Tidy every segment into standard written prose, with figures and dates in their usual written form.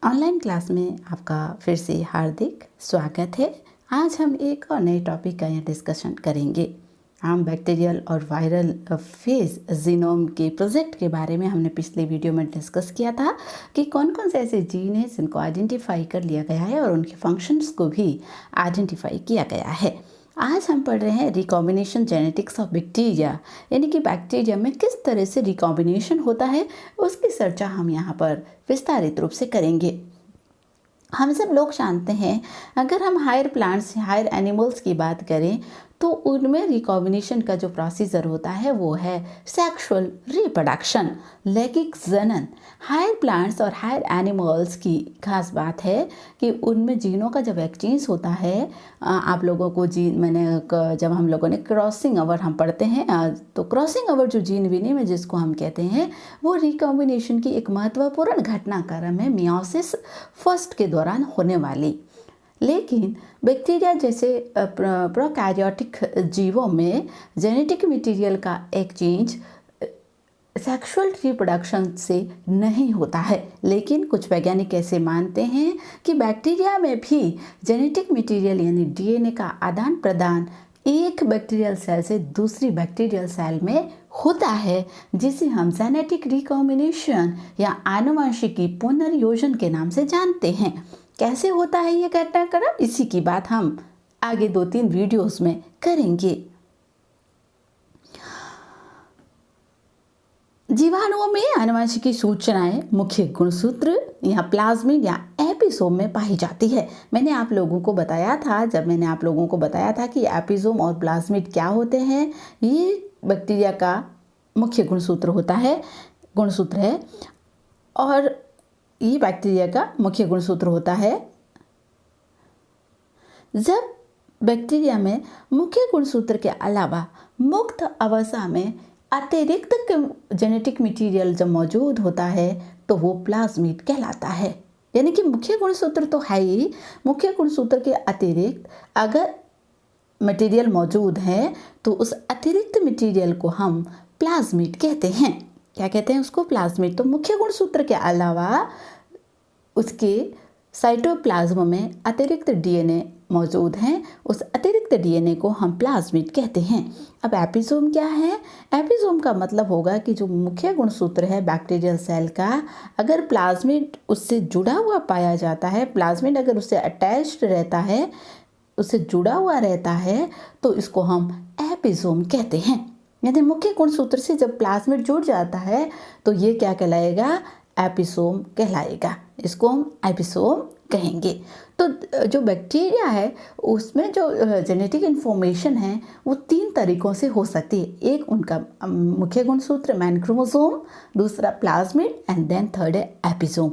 Online class में आपका फिर से हार्दिक स्वागत है। आज हम एक और नए टॉपिक का यहाँ डिस्कशन करेंगे। हम बैक्टीरियल और वायरल फेज जीनोम के प्रोजेक्ट के बारे में हमने पिछले वीडियो में डिस्कस किया था कि कौन कौन से ऐसे जीन हैं जिनको आइडेंटिफाई कर लिया गया है और उनके फंक्शंस को भी आइडेंटिफाई किया गया है। आज हम पढ़ रहे हैं रिकॉम्बिनेशन जेनेटिक्स ऑफ बैक्टीरिया, यानी कि बैक्टीरिया में किस तरह से रिकॉम्बिनेशन होता है उसकी चर्चा हम यहाँ पर विस्तारित रूप से करेंगे। हम सब लोग जानते हैं, अगर हम हायर प्लांट्स हायर एनिमल्स की बात करें तो उनमें रिकॉम्बिनेशन का जो प्रोसीजर होता है वो है सेक्सुअल रिप्रोडक्शन, लैंगिक जनन। हायर प्लांट्स और हायर एनिमल्स की खास बात है कि उनमें जीनों का जब एक्सचेंज होता है, आप लोगों को जीन जब हम लोगों ने क्रॉसिंग ओवर हम पढ़ते हैं तो क्रॉसिंग ओवर जो जीन विनिमय जिसको हम कहते हैं वो रिकॉम्बिनेशन की एक महत्वपूर्ण घटनाक्रम है मियोसिस फर्स्ट के दौरान होने वाली। लेकिन बैक्टीरिया जैसे प्रोकैरियोटिक जीवों में जेनेटिक मटेरियल का एक्सचेंज सेक्सुअल रिप्रोडक्शन से नहीं होता है। लेकिन कुछ वैज्ञानिक ऐसे मानते हैं कि बैक्टीरिया में भी जेनेटिक मटेरियल यानी डीएनए का आदान प्रदान एक बैक्टीरियल सेल से दूसरी बैक्टीरियल सेल में होता है, जिसे हम जेनेटिक रिकॉम्बिनेशन या आनुवंशिकी पुनर्योजन के नाम से जानते हैं। कैसे होता है ये घटनाक्रम, इसी की बात हम आगे 2-3 वीडियोस में करेंगे। जीवाणुओं में आनुवंशिकी सूचनाएं मुख्य गुणसूत्र या प्लाज्मिड या एपिसोम में पाई जाती है। मैंने आप लोगों को बताया था कि एपिसोम और प्लाज्मिड क्या होते हैं। ये बैक्टीरिया का मुख्य गुणसूत्र है और ये बैक्टीरिया का मुख्य गुणसूत्र होता है। जब बैक्टीरिया में मुख्य गुणसूत्र के अलावा मुक्त अवस्था में अतिरिक्त जेनेटिक मटेरियल जब मौजूद होता है तो वो प्लाज्मिड कहलाता है। यानी कि मुख्य गुणसूत्र तो है ही, मुख्य गुणसूत्र के अतिरिक्त अगर मटेरियल मौजूद है तो उस अतिरिक्त मटेरियल को हम प्लाज्मिड कहते हैं। क्या कहते हैं उसको? प्लाज्मिड। तो मुख्य गुणसूत्र के अलावा उसके साइटोप्लाज्म में अतिरिक्त डीएनए मौजूद हैं, उस अतिरिक्त डीएनए को हम प्लाज्मिड कहते हैं। अब एपिसोम क्या है? एपिसोम का मतलब होगा कि जो मुख्य गुणसूत्र है बैक्टीरियल सेल का, अगर प्लाज्मिड उससे जुड़ा हुआ पाया जाता है, प्लाज्मिड अगर उससे अटैच्ड रहता है, उससे जुड़ा हुआ रहता है, तो इसको हम एपिसोम कहते हैं। यानी मुख्य गुणसूत्र से जब प्लाज्मिड जुड़ जाता है तो ये क्या कहलाएगा? एपिसोम कहलाएगा। इसको हम एपिसोम कहेंगे। तो जो बैक्टीरिया है उसमें जो जेनेटिक इन्फॉर्मेशन है वो 3 तरीकों से हो सकती है। एक उनका मुख्य गुणसूत्र मैन क्रोमोसोम, दूसरा प्लाज्मिड एंड देन थर्ड है एपिसोम।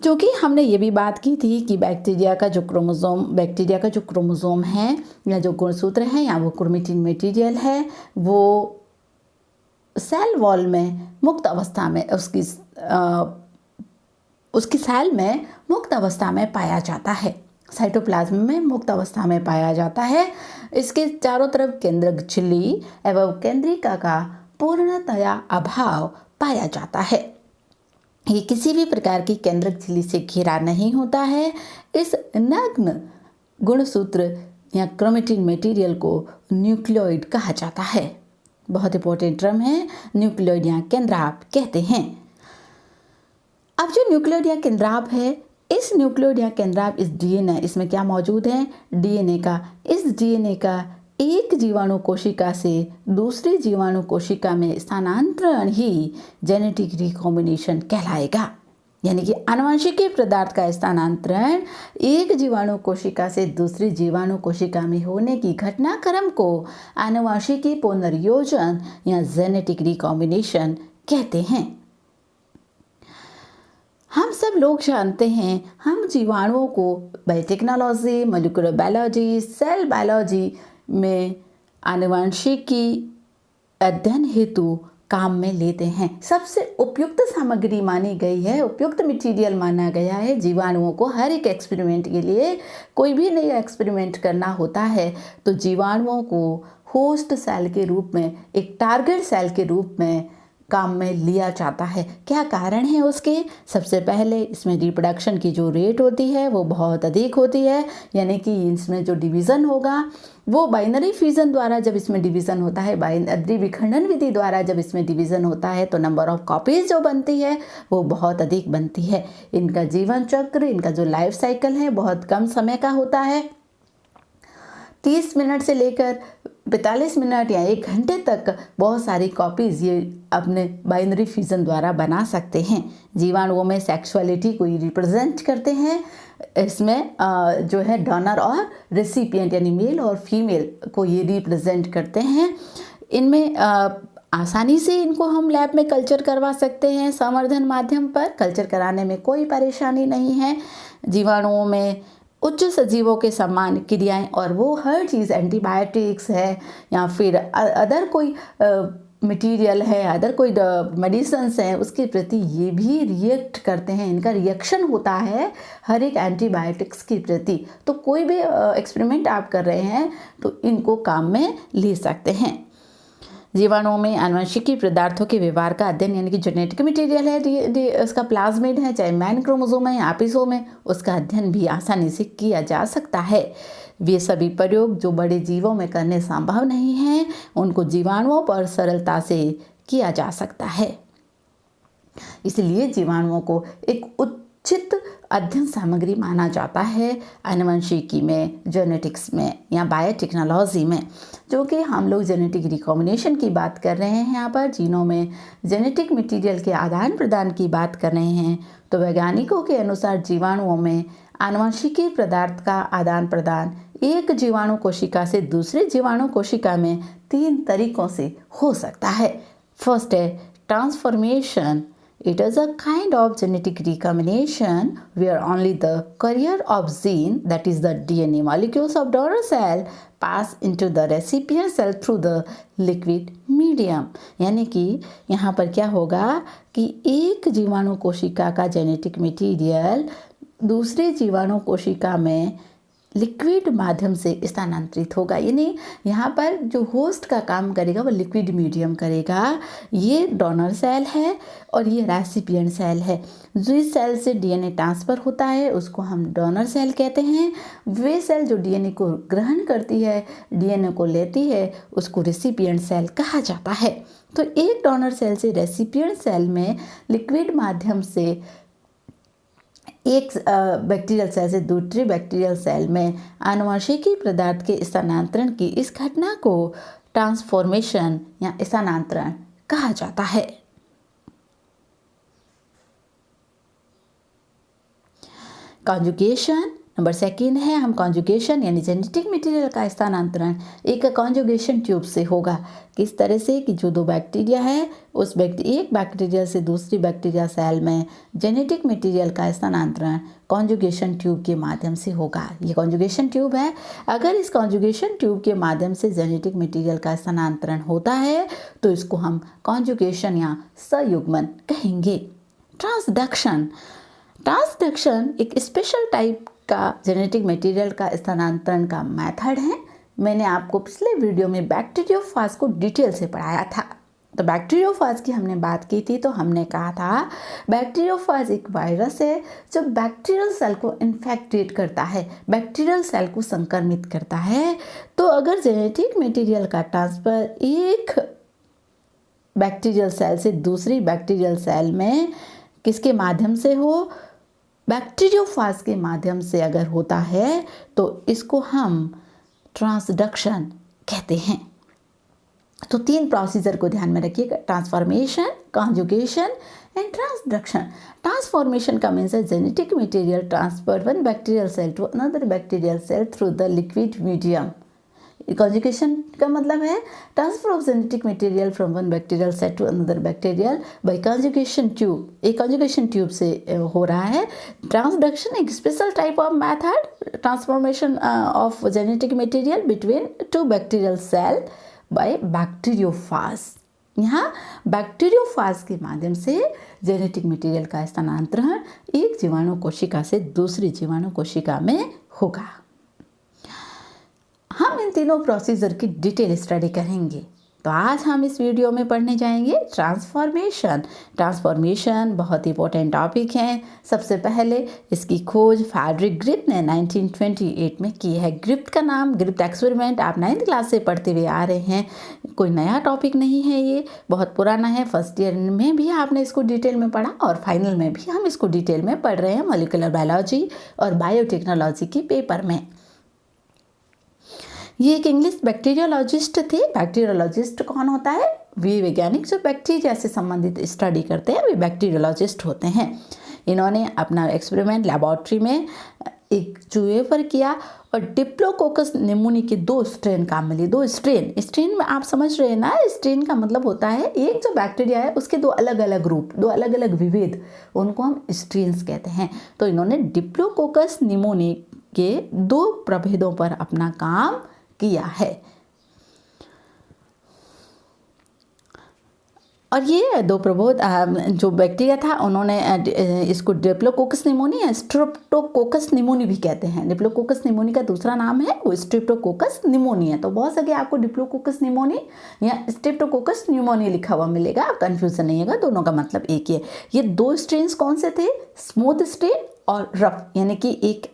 क्योंकि हमने ये भी बात की थी कि बैक्टीरिया का जो क्रोमोसोम है या जो गुणसूत्र है या वो क्रोमेटिन मटेरियल है वो सेल वॉल में मुक्त अवस्था में उसकी सेल में मुक्त अवस्था में पाया जाता है, साइटोप्लाज्म में मुक्त अवस्था में पाया जाता है। इसके चारों तरफ केंद्रक झिल्ली एवं केंद्रिका का पूर्णतया अभाव पाया जाता है। ये किसी भी प्रकार की केंद्रक झिल्ली से घिरा नहीं होता है। इस नग्न गुणसूत्र या क्रोमेटिन मटेरियल को न्यूक्लियोइड कहा जाता है। बहुत इंपॉर्टेंट टर्म है, न्यूक्लियोइड या केंद्राभ कहते हैं। अब जो न्यूक्लियोइड या केंद्राभ है, इस न्यूक्लियोइड या केंद्राभ इस डीएनए इसमें क्या मौजूद है? डीएनए का। इस डीएनए का एक जीवाणु कोशिका से दूसरी जीवाणु कोशिका में स्थानांतरण ही जेनेटिक रिकॉम्बिनेशन कहलाएगा। यानी कि आनुवंशिकी पदार्थ का स्थानांतरण एक जीवाणु कोशिका से दूसरी जीवाणु कोशिका में होने की घटनाक्रम को आनुवंशिकी पुनर्योजन या जेनेटिक रिकॉम्बिनेशन कहते हैं। हम सब लोग जानते हैं, हम जीवाणुओं को biotechnology, molecular biology, cell biology में आनुवंशिकी अध्ययन हेतु काम में लेते हैं। सबसे उपयुक्त सामग्री मानी गई है, उपयुक्त मटेरियल माना गया है जीवाणुओं को। हर एक एक्सपेरिमेंट के लिए कोई भी नया एक्सपेरिमेंट करना होता है तो जीवाणुओं को होस्ट सेल के रूप में, एक टारगेट सेल के रूप में काम में लिया जाता है। क्या कारण है उसके? सबसे पहले इसमें रिप्रोडक्शन की जो रेट होती है वो बहुत अधिक होती है, यानी कि इसमें जो डिवीज़न होगा वो बाइनरी फ्यूज़न द्वारा जब इसमें डिवीज़न होता है, बाइनरी विखंडन विधि द्वारा जब इसमें डिवीज़न होता है तो नंबर ऑफ कॉपीज़ जो बनती है वो बहुत अधिक बनती है। इनका जीवन चक्र, इनका जो लाइफ साइकिल है बहुत कम समय का होता है। 30 मिनट से लेकर 45 मिनट या 1 घंटे तक बहुत सारी कॉपीज़ ये अपने बाइनरी फ्यूज़न द्वारा बना सकते हैं। जीवाणुओं में सेक्सुअलिटी को रिप्रेजेंट करते हैं। इसमें जो है डोनर और रेसिपिएंट यानी मेल और फीमेल को ये रिप्रेजेंट करते हैं। इनमें आसानी से इनको हम लैब में कल्चर करवा सकते हैं। संवर्धन माध्यम पर कल्चर कराने में कोई परेशानी नहीं है। जीवाणुओं में उच्च सजीवों के समान क्रियाएं और वो हर चीज़ एंटीबायोटिक्स है या फिर अदर कोई मटेरियल है, अदर कोई मेडिसिन्स हैं, उसके प्रति ये भी रिएक्ट करते हैं। इनका रिएक्शन होता है हर एक एंटीबायोटिक्स के प्रति। तो कोई भी एक्सपेरिमेंट आप कर रहे हैं तो इनको काम में ले सकते हैं। जीवाणुओं में आनुवंशिकी पदार्थों के व्यवहार का अध्ययन यानी कि जेनेटिक मटेरियल है, उसका प्लाज्मिड है, चाहे मैन क्रोमोसोम है या एपिसोम है, उसका अध्ययन भी आसानी से किया जा सकता है। वे सभी प्रयोग जो बड़े जीवों में करने संभव नहीं हैं, उनको जीवाणुओं पर सरलता से किया जा सकता है। इसलिए जीवाणुओं को एक उचित अध्ययन सामग्री माना जाता है आनुवंशिकी में, जेनेटिक्स में या बायोटेक्नोलॉजी में। जो कि हम लोग जेनेटिक रिकॉम्बिनेशन की बात कर रहे हैं, यहाँ पर जीनों में जेनेटिक मटेरियल के आदान प्रदान की बात कर रहे हैं। तो वैज्ञानिकों के अनुसार जीवाणुओं में आनुवंशिकी पदार्थ का आदान प्रदान एक जीवाणु कोशिका से दूसरे जीवाणु कोशिका में 3 तरीकों से हो सकता है। फर्स्ट है transformation. It is a kind of genetic recombination where only the carrier of gene, that is the DNA molecules of donor cell, pass into the recipient cell through the liquid medium। यानी कि यहाँ पर क्या होगा कि एक जीवाणु कोशिका का जेनेटिक मटेरियल दूसरे जीवाणु कोशिका में लिक्विड माध्यम से स्थानांतरित होगा। यानी यहाँ पर जो होस्ट का काम करेगा वो लिक्विड मीडियम करेगा। ये डोनर सेल है और ये रेसिपिएंट सेल है। जिस सेल से डीएनए ट्रांसफ़र होता है उसको हम डोनर सेल कहते हैं। वे सेल जो डीएनए को ग्रहण करती है, डीएनए को लेती है, उसको रेसिपिएंट सेल कहा जाता है। तो एक डोनर सेल से रेसिपिएंट सेल में लिक्विड माध्यम से एक बैक्टीरियल सेल से दूसरे बैक्टीरियल सेल में आनुवंशिकी पदार्थ के स्थानांतरण की इस घटना को ट्रांसफॉर्मेशन या स्थानांतरण कहा जाता है। कॉन्जुगेशन नंबर 2 है। हम कॉन्जुगेशन यानी जेनेटिक मटेरियल का स्थानांतरण एक कॉन्जुगेशन ट्यूब से होगा। किस तरह से कि जो 2 बैक्टीरिया है उस एक बैक्टीरिया से दूसरी बैक्टीरिया सेल में जेनेटिक मटेरियल का स्थानांतरण कॉन्जुगेशन ट्यूब के माध्यम से होगा। ये कॉन्जुगेशन ट्यूब है। अगर इस कॉन्जुगेशन ट्यूब के माध्यम से जेनेटिक मटेरियल का स्थानांतरण होता है तो इसको हम कॉन्जुगेशन या संयुग्मन कहेंगे। ट्रांसडक्शन एक स्पेशल टाइप का जेनेटिक मटेरियल का स्थानांतरण का मेथड है। मैंने आपको पिछले वीडियो में बैक्टीरियोफाज को डिटेल से पढ़ाया था। तो बैक्टीरियोफाज की हमने बात की थी, तो हमने कहा था बैक्टीरियोफाज एक वायरस है जो बैक्टीरियल सेल को इन्फेक्टेड करता है, बैक्टीरियल सेल को संक्रमित करता है। तो अगर जेनेटिक मटेरियल का ट्रांसफ़र एक बैक्टीरियल सेल से दूसरी बैक्टीरियल सेल में किसके माध्यम से हो, बैक्टीरियोफाज के माध्यम से अगर होता है तो इसको हम ट्रांसडक्शन कहते हैं। तो 3 प्रोसीजर को ध्यान में रखिएगा, transformation, conjugation and transduction. Transformation का मीन्स है genetic material transfer one bacterial cell to another bacterial cell through the liquid medium. Conjugation का मतलब है transfer of genetic material from one bacterial cell to another bacterial by conjugation tube. एक conjugation tube से हो रहा है। Transduction एक special type of method transformation of genetic material between 2 bacterial cell by bacteriophage. यहाँ बैक्टीरियोफाज के माध्यम से जेनेटिक मटेरियल का स्थानांतरण एक जीवाणु कोशिका से दूसरी जीवाणु कोशिका में होगा। हम इन तीनों प्रोसीजर की डिटेल स्टडी करेंगे। तो आज हम इस वीडियो में पढ़ने जाएंगे ट्रांसफॉर्मेशन। ट्रांसफॉर्मेशन बहुत इंपॉर्टेंट टॉपिक है। सबसे पहले इसकी खोज फ्रेडरिक ग्रिप्त ने 1928 में की है। ग्रिप्त का नाम, ग्रिप्त एक्सपेरिमेंट आप 9th क्लास से पढ़ते हुए आ रहे हैं, कोई नया टॉपिक नहीं है, ये बहुत पुराना है। फर्स्ट ईयर में भी आपने इसको डिटेल में पढ़ा और फाइनल में भी हम इसको डिटेल में पढ़ रहे हैं मॉलिक्यूलर बायोलॉजी और बायोटेक्नोलॉजी के पेपर में। ये एक इंग्लिश बैक्टीरियोलॉजिस्ट थे। बैक्टीरियोलॉजिस्ट कौन होता है? वे वैज्ञानिक जो बैक्टीरिया से संबंधित स्टडी करते हैं वे बैक्टीरियोलॉजिस्ट होते हैं। इन्होंने अपना एक्सपेरिमेंट लेबोरेटरी में एक चूहे पर किया और डिप्लोकोकस निमोनी के 2 स्ट्रेन काम मिले। 2 स्ट्रेन में आप समझ रहे हैं ना, स्ट्रेन का मतलब होता है एक जो बैक्टीरिया है उसके 2 अलग अलग रूप, 2 अलग अलग विभेद, उनको हम स्ट्रेन्स कहते हैं। तो इन्होंने डिप्लोकोकस निमोनी के 2 प्रभेदों पर अपना काम किया है। और ये 2 प्रभेद जो बैक्टीरिया था उन्होंने इसको डिप्लोकोकस निमोनी या स्ट्रेप्टोकोकस निमोनी भी कहते हैं। डिप्लोकोकस निमोनी का दूसरा नाम है वो स्ट्रेप्टोकोकस निमोनी है। तो बहुत जगह आपको डिप्लोकोकस निमोनी या स्ट्रेप्टोकोकस न्यूमोनी लिखा हुआ मिलेगा, कंफ्यूजन नहीं होगा, दोनों का मतलब एक ही है। ये 2 स्ट्रेन्स कौन से थे? स्मूथ स्ट्रेन और रफ, यानी कि एक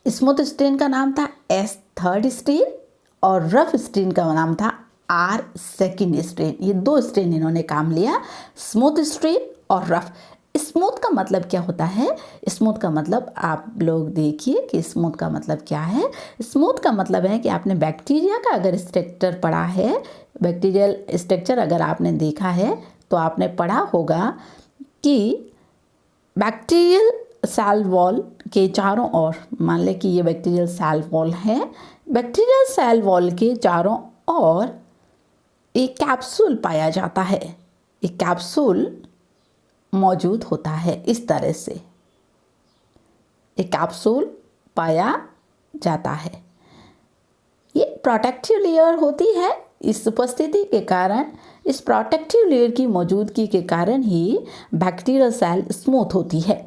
स्मूथ स्ट्रेन का नाम था S3 स्ट्रेन और रफ स्ट्रेन का नाम था R2 स्ट्रेन। ये 2 स्ट्रेन इन्होंने काम लिया, स्मूथ स्ट्रेन और रफ। स्मूथ का मतलब क्या होता है? स्मूथ का मतलब आप लोग देखिए कि स्मूथ का मतलब क्या है। स्मूथ का मतलब है कि आपने बैक्टीरिया का अगर स्ट्रक्चर पढ़ा है, बैक्टीरियल स्ट्रक्चर अगर आपने देखा है तो आपने पढ़ा होगा कि बैक्टीरियल सेल वॉल के चारों ओर, मान लें कि ये बैक्टीरियल सेल वॉल है, बैक्टीरियल सेल वॉल के चारों ओर एक कैप्सूल पाया जाता है। एक कैप्सूल मौजूद होता है इस तरह से, एक कैप्सूल पाया जाता है। ये प्रोटेक्टिव लेयर होती है। इस उपस्थिति के कारण, इस प्रोटेक्टिव लेयर की मौजूदगी के कारण ही बैक्टीरियल सेल स्मूथ होती है।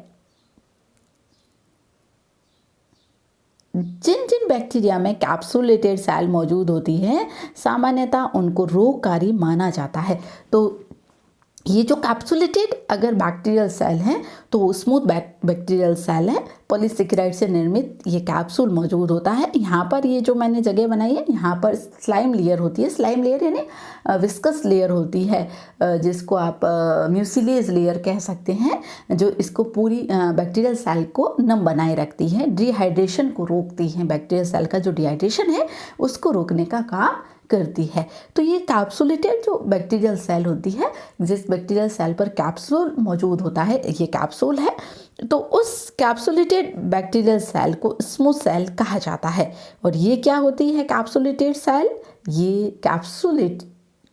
जिन जिन बैक्टीरिया में कैप्सुलेटेड सेल मौजूद होती है सामान्यतः उनको रोगकारी माना जाता है। तो ये जो कैप्सुलेटेड अगर बैक्टीरियल सेल हैं तो स्मूथ बैक्टीरियल सेल है, पॉलीसेकेराइड से निर्मित ये कैप्सूल मौजूद होता है। यहाँ पर ये जो मैंने जगह बनाई है, यहाँ पर स्लाइम लेयर होती है। स्लाइम लेयर यानी विस्कस लेयर होती है, जिसको आप म्यूसिलेज लेयर कह सकते हैं, जो इसको पूरी बैक्टीरियल सेल को नम बनाए रखती है, डिहाइड्रेशन को रोकती है। बैक्टीरियल सेल का जो डिहाइड्रेशन है उसको रोकने का काम करती है। तो ये कैप्सुलेटेड जो बैक्टीरियल सेल होती है, जिस बैक्टीरियल सेल पर कैप्सूल मौजूद होता है, ये कैप्सूल है, तो उस कैप्सुलेटेड बैक्टीरियल सेल को स्मूथ सेल कहा जाता है। और ये क्या होती है कैप्सुलेटेड सेल? ये कैप्सुलेट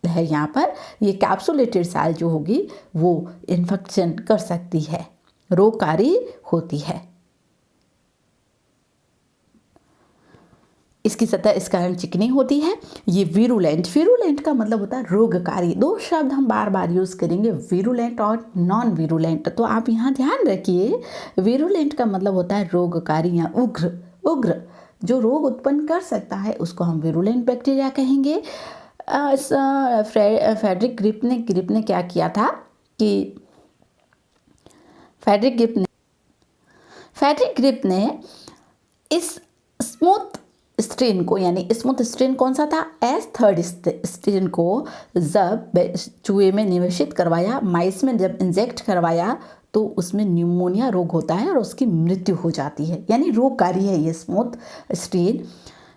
है, यहाँ पर ये कैप्सुलेटेड सेल जो होगी वो इन्फेक्शन कर सकती है, रोगकारी होती है। इसकी सतह इस कारण चिकनी होती है। ये वीरुलेंट का मतलब होता है रोगकारी। 2 शब्द हम बार बार यूज़ करेंगे, वीरुलेंट और नॉन वीरुलेंट। तो आप यहाँ ध्यान रखिए, वीरुलेंट का मतलब होता है रोगकारी या उग्र जो रोग उत्पन्न कर सकता है उसको हम वीरुलेंट बैक्टीरिया कहेंगे। फ्रेडरिक ग्रिप्त ने क्या किया था कि फ्रेडरिक ग्रिप्त ने इस स्मूथ स्ट्रेन को, यानी स्मूथ स्ट्रेन कौन सा था? S3 स्ट्रेन को जब चूहे में निवेशित करवाया, माइस में जब इंजेक्ट करवाया तो उसमें न्यूमोनिया रोग होता है और उसकी मृत्यु हो जाती है, यानी रोगकारी है ये स्मूथ स्ट्रेन।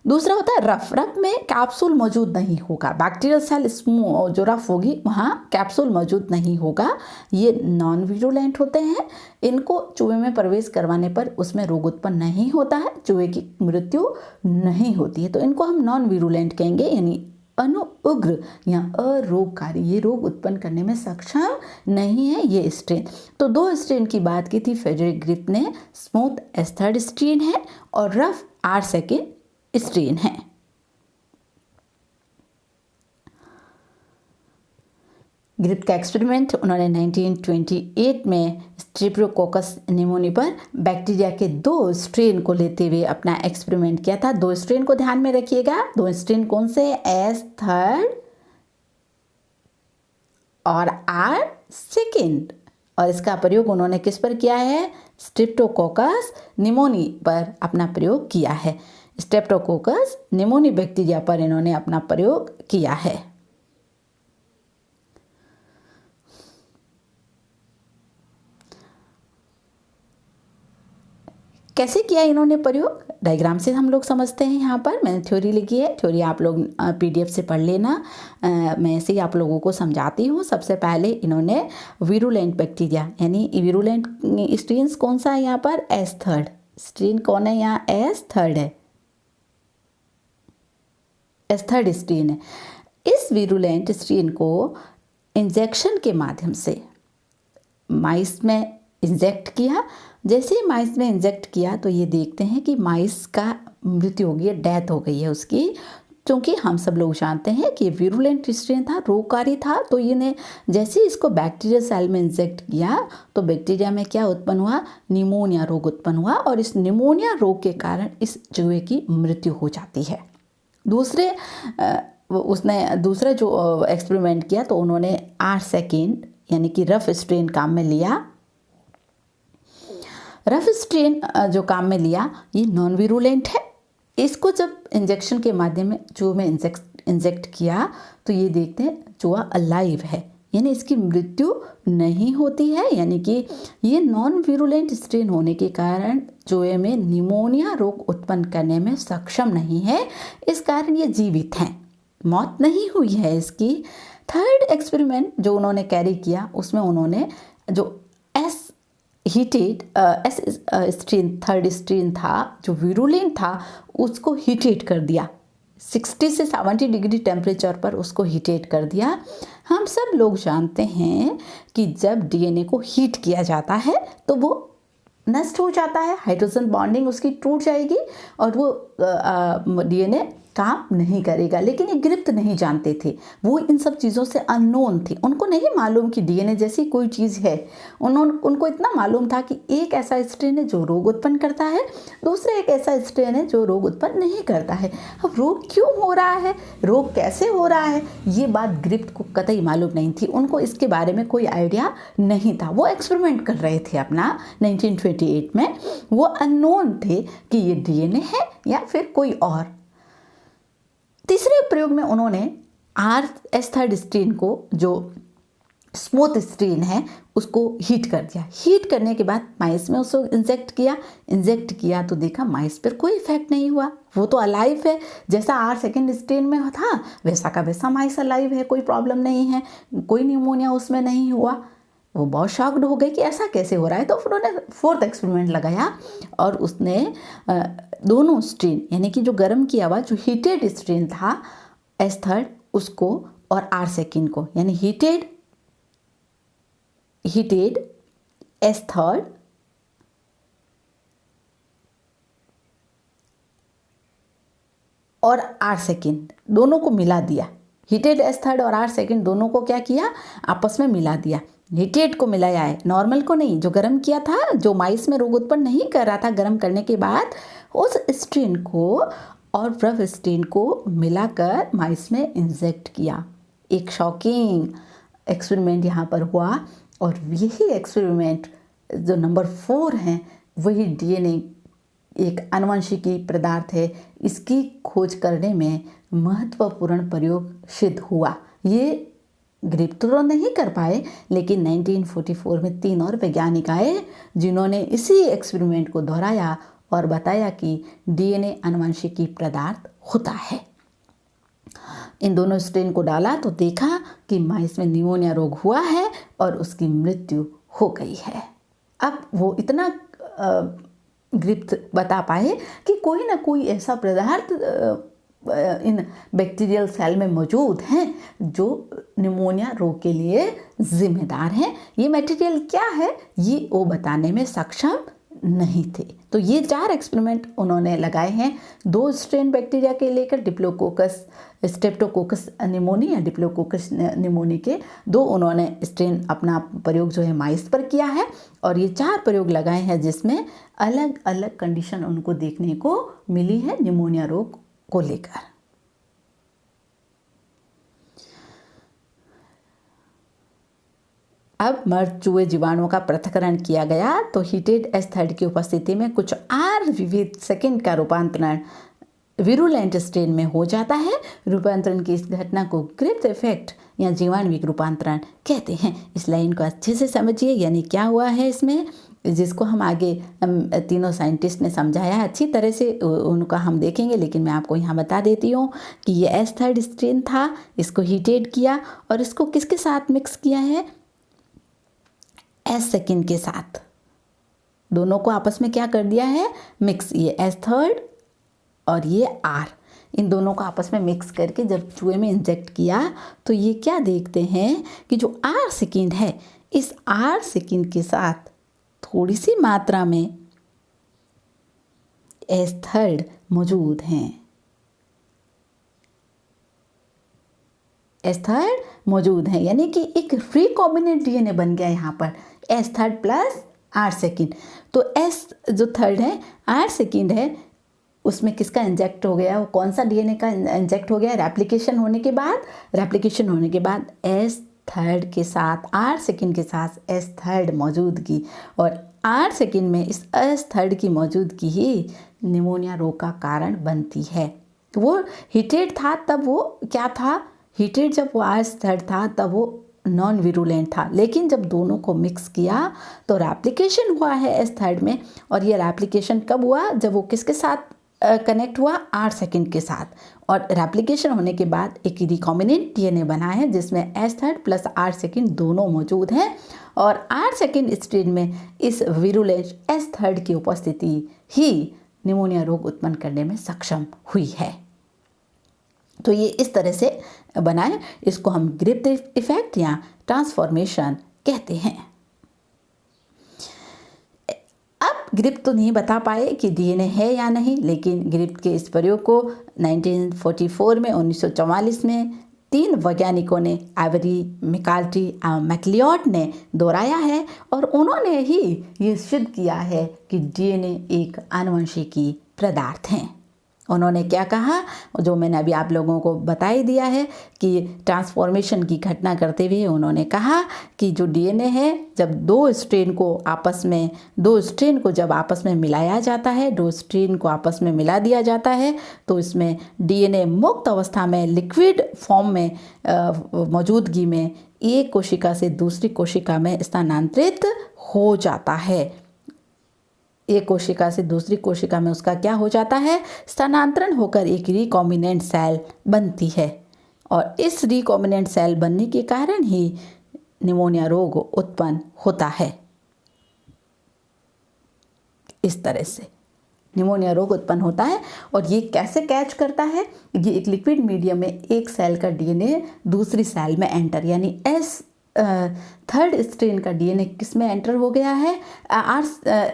दूसरा होता है रफ में कैप्सूल मौजूद नहीं होगा। बैक्टीरियल सेल जो रफ होगी वहाँ कैप्सूल मौजूद नहीं होगा। ये नॉन वीरुलेंट होते हैं। इनको चूहे में प्रवेश करवाने पर उसमें रोग उत्पन्न नहीं होता है, चूहे की मृत्यु नहीं होती है, तो इनको हम नॉन वीरुलेंट कहेंगे, यानी अनुउग्र या अरोगकारी। ये रोग उत्पन्न करने में सक्षम नहीं है ये स्ट्रेन। तो 2 स्ट्रेन की बात की थी फ्रेडरिक ग्रिप्त ने, स्मूथ S3 स्ट्रेन है और रफ R2 स्ट्रेन है। ग्रिप्त का एक्सपेरिमेंट उन्होंने 1928 में स्ट्रेप्टोकोकस निमोनी पर बैक्टीरिया के 2 स्ट्रेन को लेते हुए अपना एक्सपेरिमेंट किया था। 2 स्ट्रेन को ध्यान में रखिएगा। 2 स्ट्रेन कौन से? S3 और R2। और इसका प्रयोग उन्होंने किस पर किया है? स्ट्रेप्टोकोकस निमोनी पर अपना प्रयोग किया है। स्ट्रेप्टोकोकस निमोनी बैक्टीरिया पर इन्होंने अपना प्रयोग किया है। कैसे किया इन्होंने प्रयोग? डायग्राम से हम लोग समझते हैं। यहाँ पर मैंने थ्योरी लिखी है, थ्योरी आप लोग PDF से पढ़ लेना। मैं ऐसे ही आप लोगों को समझाती हूँ। सबसे पहले इन्होंने वीरुलेंट बैक्टीरिया यानी वीरुलेंट स्ट्रेन कौन सा है यहाँ पर? S3 स्ट्रेन कौन है यहाँ? S3 है, S3 स्ट्रेन है। इस वीरुलेंट स्ट्रेन को इंजेक्शन के माध्यम से माइस में इंजेक्ट किया। जैसे ही माइस में इंजेक्ट किया तो ये देखते हैं कि माइस का मृत्यु हो गई है, डेथ हो गई है उसकी। क्योंकि हम सब लोग जानते हैं कि वीरुलेंट स्ट्रेन था, रोगकारी था, तो इन्हें जैसे ही इसको बैक्टीरिया सेल में इंजेक्ट किया तो बैक्टीरिया में क्या उत्पन्न हुआ? निमोनिया रोग उत्पन्न हुआ और इस निमोनिया रोग के कारण इस चूहे की मृत्यु हो जाती है। उसने दूसरा जो एक्सपेरिमेंट किया तो उन्होंने R2 यानी कि रफ स्ट्रेन काम में लिया। रफ स्ट्रेन जो काम में लिया ये नॉन वीरुलेंट है। इसको जब इंजेक्शन के माध्यम में चूहे में इंजेक्ट किया तो ये देखते हैं चूहा अलाइव है, यानी इसकी मृत्यु नहीं होती है। यानी कि ये नॉन वीरुलेंट स्ट्रेन होने के कारण चूहे में निमोनिया रोग उत्पन्न करने में सक्षम नहीं है, इस कारण ये जीवित हैं, मौत नहीं हुई है इसकी। थर्ड एक्सपेरिमेंट जो उन्होंने कैरी किया उसमें उन्होंने जो हीटेड स्ट्रेन, थर्ड स्ट्रेन था जो वीरुलेंट था, उसको हीटेड कर दिया। 60 से 70 डिग्री टेम्परेचर पर उसको हीटेड कर दिया। हम सब लोग जानते हैं कि जब DNA को हीट किया जाता है तो वो नष्ट हो जाता है, हाइड्रोजन बॉन्डिंग उसकी टूट जाएगी और वो DNA काम नहीं करेगा। लेकिन ये ग्रिप्त नहीं जानते थे, वो इन सब चीज़ों से अननोन थे। उनको नहीं मालूम कि DNA जैसी कोई चीज़ है। उनको इतना मालूम था कि एक ऐसा स्ट्रेन है जो रोग उत्पन्न करता है, दूसरा एक ऐसा स्ट्रेन है जो रोग उत्पन्न नहीं करता है। अब रोग क्यों हो रहा है, रोग कैसे हो रहा है, ये बात ग्रिप्त को कतई मालूम नहीं थी। उनको इसके बारे में कोई आइडिया नहीं था। वो एक्सपेरिमेंट कर रहे थे अपना 1928 में। वो अननोन थे कि ये DNA है या फिर कोई और। तीसरे प्रयोग में उन्होंने S3 स्ट्रेन को, जो स्मूथ स्ट्रेन है, उसको हीट कर दिया। हीट करने के बाद माइस में उसको इंजेक्ट किया तो देखा माइस पर कोई इफेक्ट नहीं हुआ, वो तो अलाइव है। जैसा R2 स्ट्रेन में था वैसा का वैसा माइस अलाइव है, कोई प्रॉब्लम नहीं है, कोई निमोनिया उसमें नहीं हुआ। वो बहुत शॉक्ड हो गए कि ऐसा कैसे हो रहा है। तो फिर उन्होंने फोर्थ एक्सपेरिमेंट लगाया और उसने दोनों स्ट्रेन यानी कि जो गर्म किया हुआ जो हीटेड स्ट्रेन था S3 उसको और R2 को, यानी हीटेड S3 और R2 दोनों को मिला दिया। हीटेड S3 और R2 दोनों को क्या किया? आपस में मिला दिया। हीटेड को मिलाया है, नॉर्मल को नहीं। जो गर्म किया था, जो माइस में रोग उत्पन्न नहीं कर रहा था, गर्म करने के बाद उस स्ट्रेन को और रफ स्ट्रेन को मिलाकर माइस में इंजेक्ट किया। एक शॉकिंग एक्सपेरिमेंट यहाँ पर हुआ और यही एक्सपेरिमेंट जो नंबर 4 है वही DNA एक आनुवंशिकी पदार्थ है, इसकी खोज करने में महत्वपूर्ण प्रयोग सिद्ध हुआ। ये ग्रिप्त तो नहीं कर पाए, लेकिन 1944 में 3 और वैज्ञानिक आए जिन्होंने इसी एक्सपेरिमेंट को दोहराया और बताया कि DNA आनुवंशिकी पदार्थ होता है। इन दोनों स्ट्रेन को डाला तो देखा कि माइस में निमोनिया रोग हुआ है और उसकी मृत्यु हो गई है। अब वो इतना ग्रिप्त बता पाए कि कोई ना कोई ऐसा पदार्थ इन बैक्टीरियल सेल में मौजूद हैं जो निमोनिया रोग के लिए जिम्मेदार हैं। ये मटेरियल क्या है ये वो बताने में सक्षम नहीं थे। तो ये 4 एक्सपेरिमेंट उन्होंने लगाए हैं 2 स्ट्रेन बैक्टीरिया के लेकर, डिप्लोकोकस स्ट्रेप्टोकोकस निमोनी या डिप्लोकोकस निमोनी के 2 उन्होंने स्ट्रेन अपना प्रयोग जो है माइस पर किया है, और ये 4 प्रयोग लगाए हैं जिसमें अलग अलग कंडीशन उनको देखने को मिली है निमोनिया रोग को लेकर। अब मर्द चूहे जीवाणुओं का पृथक्करण किया गया तो हीटेड एस्थाइड की उपस्थिति में कुछ आर विविध सेकेंड का रूपांतरण विरुलेंट स्ट्रेन में हो जाता है। रूपांतरण की इस घटना को ग्रिफ्थ इफेक्ट या जीवाणुविक रूपांतरण कहते हैं। इस लाइन को अच्छे से समझिए, यानी क्या हुआ है इसमें, जिसको हम आगे तीनों साइंटिस्ट ने समझाया है अच्छी तरह से, उनका हम देखेंगे, लेकिन मैं आपको यहाँ बता देती हूँ कि ये एस्थाइड स्ट्रेन था, इसको हीटेड किया और इसको किसके साथ मिक्स किया है, एस सेकेंड के साथ। दोनों को आपस में क्या कर दिया है, मिक्स। ये एस थर्ड और ये आर, इन दोनों को आपस में मिक्स करके जब चूहे में इंजेक्ट किया तो ये क्या देखते हैं कि जो आर सेकेंड है, इस आर सेकेंड के साथ थोड़ी सी मात्रा में एस थर्ड मौजूद हैं। एस थर्ड मौजूद है, यानी कि एक रिकॉम्बिनेंट डीएनए बन गया यहाँ पर, S third plus R second. तो एस जो थर्ड है, आर सेकेंड है, उसमें किसका इंजेक्ट हो गया, वो कौन सा डीएनए का इंजेक्ट हो गया, रेप्लिकेशन होने के बाद एस थर्ड के साथ आर सेकेंड के साथ एस थर्ड मौजूदगी, और आर सेकेंड में इस एस थर्ड की मौजूदगी ही निमोनिया रोग का कारण बनती है। तो वो हीटेड था तब वो क्या था, हीटेड जब वो एस थर्ड था तब वो नॉन विरुलेंट था, लेकिन जब दोनों को मिक्स किया तो रेप्लिकेशन हुआ है एस थर्ड में, और ये रेप्लिकेशन कब हुआ, जब वो किसके साथ कनेक्ट हुआ, आर सेकेंड के साथ, और रेप्लिकेशन होने के बाद एक रिकॉम्बिनेंट डीएनए बना है जिसमें S third plus R second दोनों मौजूद हैं, और आर सेकेंड स्ट्रेन में इस विरुलेंट एस थर्ड की उपस्थिति ही निमोनिया रोग उत्पन्न करने में सक्षम हुई है। तो ये इस तरह से बना है, इसको हम ग्रिफ्थ इफेक्ट या ट्रांसफॉर्मेशन कहते हैं। अब ग्रिफ्थ तो नहीं बता पाए कि डीएनए है या नहीं, लेकिन ग्रिफ्थ के इस प्रयोग को 1944 में 1944 में 3 वैज्ञानिकों ने, एवरी, मैकार्टी और मैकलियोड ने दोहराया है, और उन्होंने ही ये सिद्ध किया है कि डीएनए एक आनुवंशिकी पदार्थ हैं। उन्होंने क्या कहा, जो मैंने अभी आप लोगों को बता ही दिया है कि ट्रांसफॉर्मेशन की घटना करते हुए उन्होंने कहा कि जो डीएनए है, जब दो स्ट्रेन को जब आपस में मिलाया जाता है, 2 स्ट्रेन को आपस में मिला दिया जाता है, तो इसमें डीएनए मुक्त अवस्था में लिक्विड फॉर्म में मौजूदगी में एक कोशिका से दूसरी कोशिका में स्थानांतरित हो जाता है। एक कोशिका से दूसरी कोशिका में उसका क्या हो जाता है, स्थानांतरण होकर एक रिकॉम्बिनेंट सेल बनती है, और इस रिकॉम्बिनेंट सेल बनने के कारण ही निमोनिया रोग उत्पन्न होता है। इस तरह से निमोनिया रोग उत्पन्न होता है। और ये कैसे कैच करता है, ये एक लिक्विड मीडियम में एक सेल का डीएनए दूसरी सेल में एंटर, यानी एस थर्ड स्ट्रेन का डीएनए किस में एंटर हो गया है,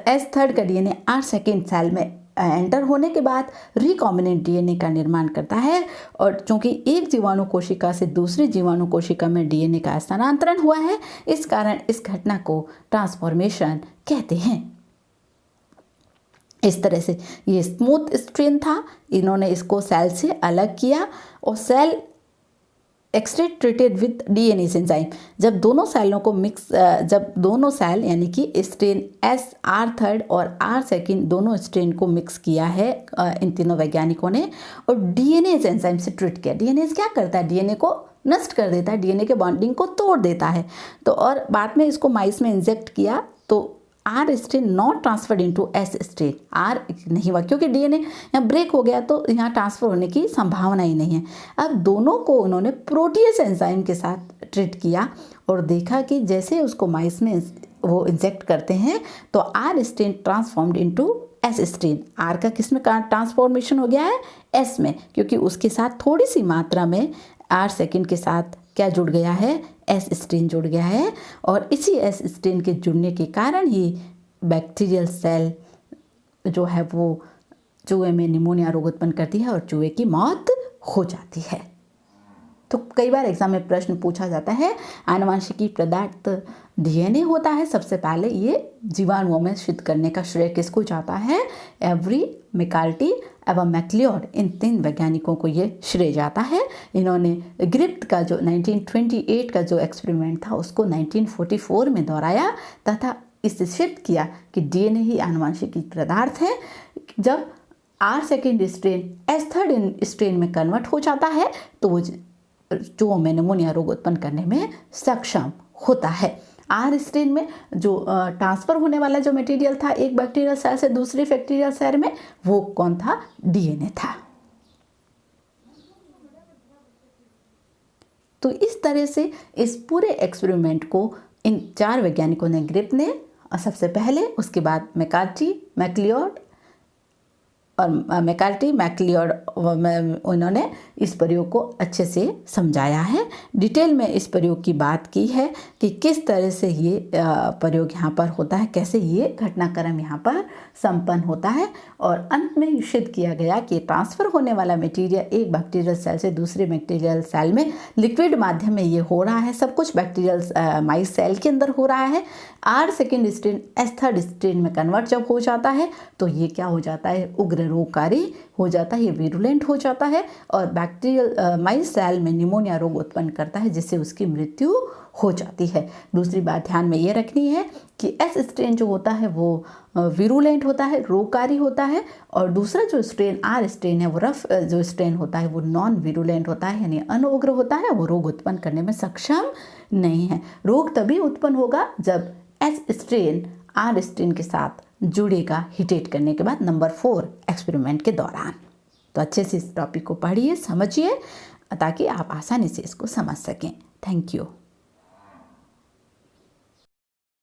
एस थर्ड का डीएनए आर सेकेंड सेल में एंटर होने के बाद रिकॉम्बिनेंट डीएनए का निर्माण करता है। और चूंकि एक जीवाणु कोशिका से दूसरी जीवाणु कोशिका में डीएनए का स्थानांतरण हुआ है, इस कारण इस घटना को ट्रांसफॉर्मेशन कहते हैं। इस तरह से ये स्मूथ स्ट्रेन था, इन्होंने इसको सेल से अलग किया, और cell extract treated with DNA enzyme. जब दोनों सेलों को जब दोनों सेल यानी कि स्ट्रेन एस आर थर्ड और आर सेकेंड दोनों स्ट्रेन को मिक्स किया है इन तीनों वैज्ञानिकों ने, और डीएनए एंजाइम से ट्रीट किया। डीएनए क्या करता है, डीएनए को नष्ट कर देता है, डीएनए के बॉन्डिंग को तोड़ देता है। तो और बाद में इसको माइस में इंजेक्ट किया तो R strain not transferred into S strain, R नहीं हुआ क्योंकि डीएनए यहाँ ब्रेक हो गया, तो यहाँ ट्रांसफर होने की संभावना ही नहीं है। अब दोनों को उन्होंने प्रोटीएस एंजाइम के साथ ट्रीट किया और देखा कि जैसे उसको माइस में वो इंजेक्ट करते हैं तो R strain transformed into S strain. R का किस में ट्रांसफॉर्मेशन हो गया है, एस में, क्योंकि उसके साथ थोड़ी सी मात्रा में आर सेकेंड के साथ क्या जुड़ गया है, एस स्ट्रेन जुड़ गया है। और इसी एस स्ट्रेन के जुड़ने के कारण ही बैक्टीरियल सेल जो है वो चूहे में निमोनिया रोग उत्पन्न करती है और चूहे की मौत हो जाती है। तो कई बार एग्जाम में प्रश्न पूछा जाता है आनुवंशिकी पदार्थ डीएनए होता है, सबसे पहले ये जीवाणुओं में सिद्ध करने का श्रेय किसको जाता है? एवरी, मैककार्टी एवं मैक्लियोड, इन 3 वैज्ञानिकों को ये श्रेय जाता है। इन्होंने ग्रिफ्थ का जो 1928 का जो एक्सपेरिमेंट था उसको 1944 में दोहराया तथा इससे सिद्ध किया कि डीएनए ही आनुवंशिकी पदार्थ है। जब R second strain S third strain में कन्वर्ट हो जाता है तो वो चूहों में निमोनिया रोग उत्पन्न करने में सक्षम होता है। R स्ट्रेन में जो ट्रांसफर होने वाला जो मटेरियल था एक बैक्टीरियल सेल से दूसरे बैक्टीरियल सेल में, वो कौन था? डीएनए था। तो इस तरह से इस पूरे एक्सपेरिमेंट को इन 4 वैज्ञानिकों ने, ग्रिफ्थ ने सबसे पहले, उसके बाद मैककार्टी, मैक्लियोड और मैककार्टी, मैक्लियोड, उन्होंने इस प्रयोग को अच्छे से समझाया है। डिटेल में इस प्रयोग की बात की है कि किस तरह से ये प्रयोग यहाँ पर होता है, कैसे ये घटनाक्रम यहाँ पर संपन्न होता है और अंत में सिद्ध किया गया कि ट्रांसफ़र होने वाला मटेरियल एक बैक्टीरियल सेल से दूसरे बैक्टीरियल सेल में लिक्विड माध्यम में ये हो रहा है। सब कुछ बैक्टीरियल माइस सेल के अंदर हो रहा है। R second strain S third strain में कन्वर्ट जब हो जाता है तो ये क्या हो जाता है? उग्र रोगकारी हो जाता है, ये विरुलेंट हो जाता है और बैक्टीरियल माइस सेल में निमोनिया रोग उत्पन्न करता है जिससे उसकी मृत्यु हो जाती है। दूसरी बात ध्यान में ये रखनी है कि S स्ट्रेन जो होता है वो विरुलेंट होता है, रोगकारी होता है और दूसरा जो स्ट्रेन R स्ट्रेन है वो रफ जो स्ट्रेन होता है वो नॉन विरुलेंट होता है, यानी अनुग्र होता है, वो रोग उत्पन्न करने में सक्षम नहीं है। रोग तभी उत्पन्न होगा जब S स्ट्रेन R स्ट्रेन के साथ जुड़ेगा हीटेट करने के बाद नंबर 4 एक्सपेरिमेंट के दौरान। तो अच्छे से इस टॉपिक को पढ़िए, समझिए ताकि आप आसानी से इसको समझ सकें। Thank you.